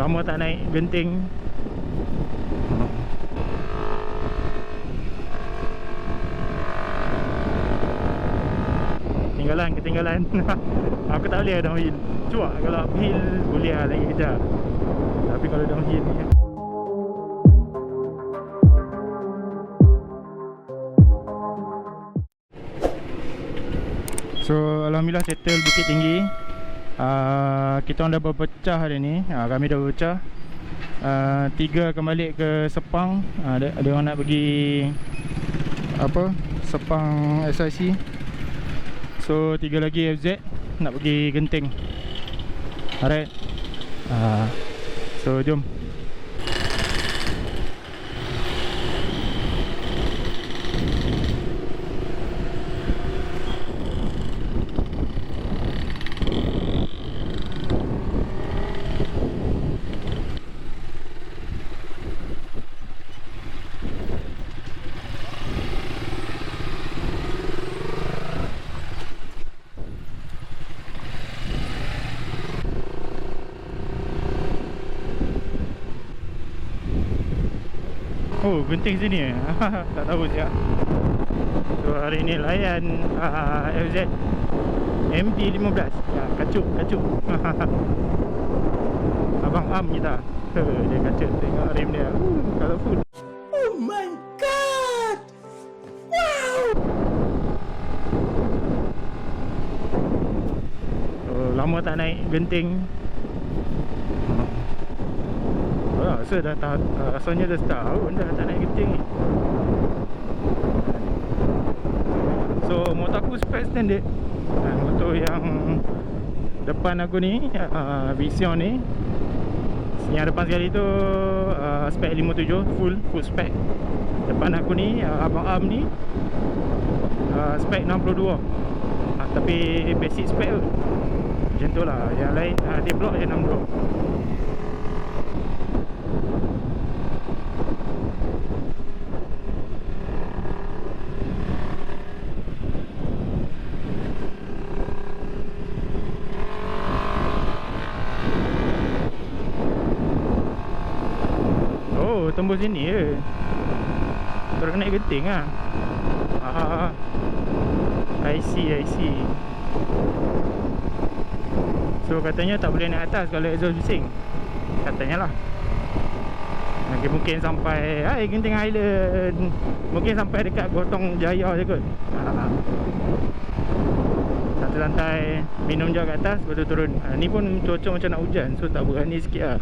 Lama tak naik Genting. Ketinggalan. Aku tak boleh downhill. Cuak kalau uphill boleh lah lagi kejar. Tapi kalau downhill ni so alhamdulillah settle Bukit Tinggi. Kita orang dah berpecah hari ni. Kami dah berpecah. 3 akan balik ke Sepang. Ada orang nak pergi apa, Sepang SIC. So 3 lagi FZ nak pergi Genting. Alright. So jom. Oh, Genting sini tak tahu siap. So hari ni layan FZ MT15. Ya, kacuk. Abang Am kita. Dia kacuk, tengok rim dia. Colorful. Oh my god. Wow. Oh, lama tak naik Genting. Rasa dah tak, rasanya dah setahun dah tak naik Genting ni. So motor aku spek standard. Motor yang depan aku ni, Vision ni, yang depan sekali tu spek 57, full spek. Depan aku ni, Abang Am ni, spek 62. Tapi basic spek tu macam tu lah. Yang lain dia block je 62. Tembus sini je. Terus naik Genting lah. I see. So katanya tak boleh naik atas kalau exhaust bising. Katanya lah. Mungkin sampai Genting Highland. Mungkin sampai dekat Gotong Jaya je kot. Santai-santai minum je kat atas, lepas tu turun. Ni pun cuaca macam nak hujan, so tak berani sikit lah.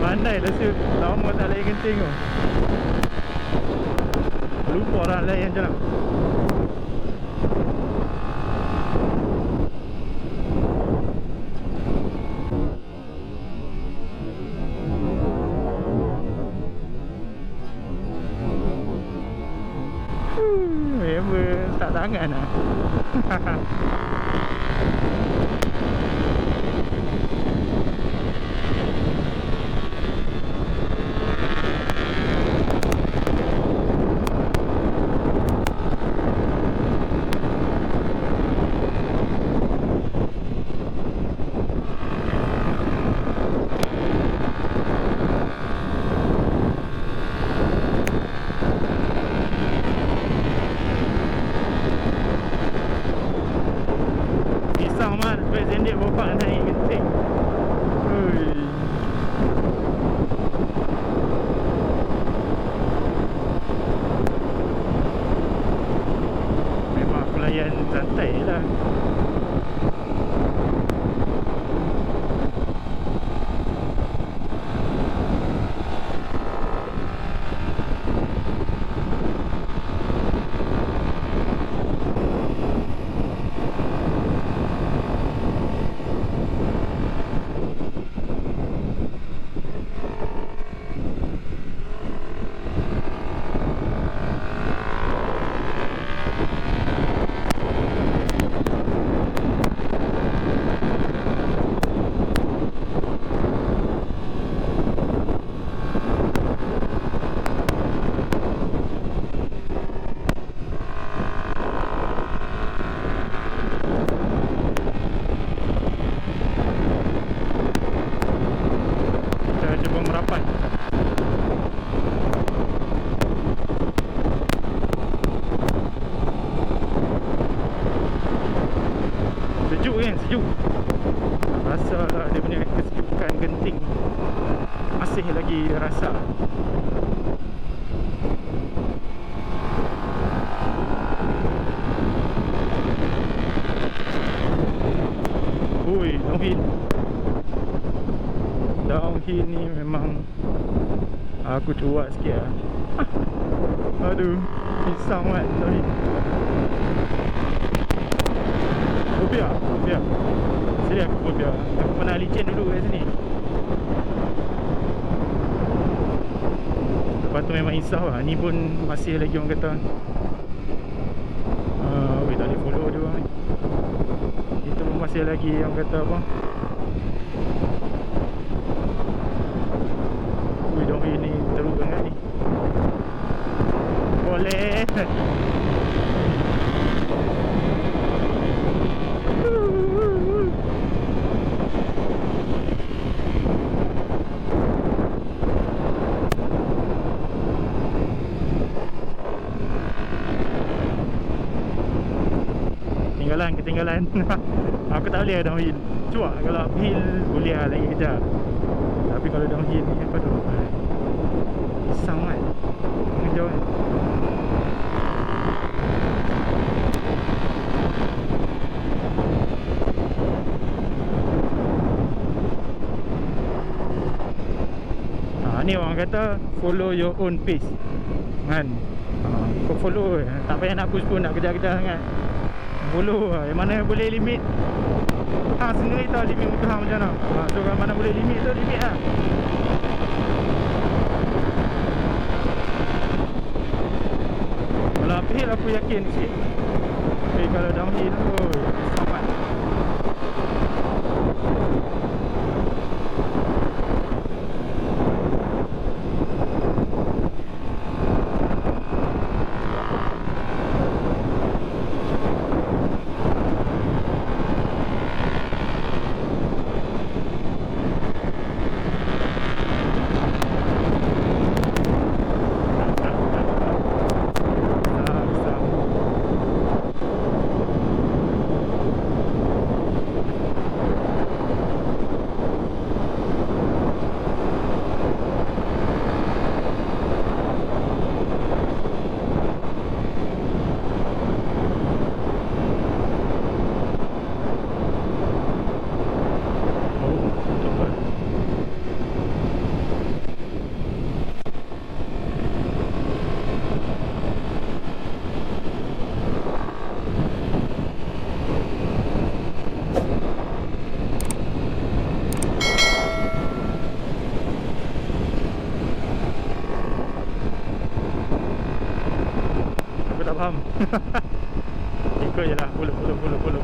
Pandai dah siap. Lama tak layan Genting tu. Lupa dah layan je lah. Member tak tangan lah. Genting masih lagi rasa. Ui, downhill ni memang aku cuak sikit lah. Aduh, pisang kan downhill. Fobia. Sini aku fobia. Aku pernah licin dulu kat sini. Lepas tu memang insaf lah. Ni pun masih lagi orang kata weh, tak boleh follow dia orang ni. Itu pun masih lagi orang kata apa, weh, downhill ni teruk sangat ni. Boleh. Ketinggalan. Aku tak boleh downhill. Cuak kalau uphill boleh lah lagi kejap. Tapi kalau downhill ni apa tu? Pisang kan. Ngejauh kan. Ni orang kata follow your own pace kan. Kau follow, tak payah nak push pun, nak kejar-kejar sangat. Follow yang mana boleh limit. Sendiri tahu limit motor macam mana. So kalau mana boleh limit tu limit lah. Kalau uphill aku yakin sikit. Tapi kalau downhill tu sangat. Faham. Ikut je lah. Follow.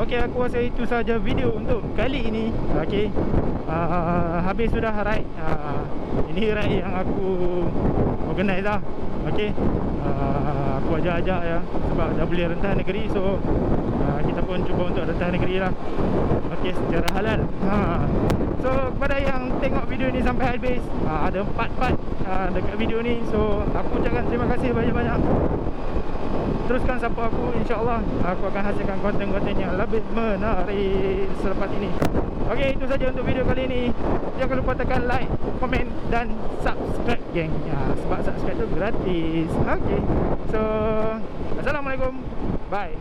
Okey, aku rasa itu saja video untuk kali ini. Okey, habis sudah ride. Ini ride yang aku organize lah. Okey, aku ajak-ajak ya, sebab dah boleh rentas negeri. So kita pun cuba untuk rentas negeri lah. Okey, secara halal. So kepada yang tengok video ni sampai habis, ada 4 part dekat video ni. So aku ucapkan terima kasih banyak-banyak. Teruskan support aku, insyaAllah aku akan hasilkan konten-konten yang lebih menarik selepas ini. Okey, itu saja untuk video kali ini. Jangan lupa tekan like, komen dan subscribe, geng. Sebab subscribe tu gratis. Okey, so Assalamualaikum. Bye.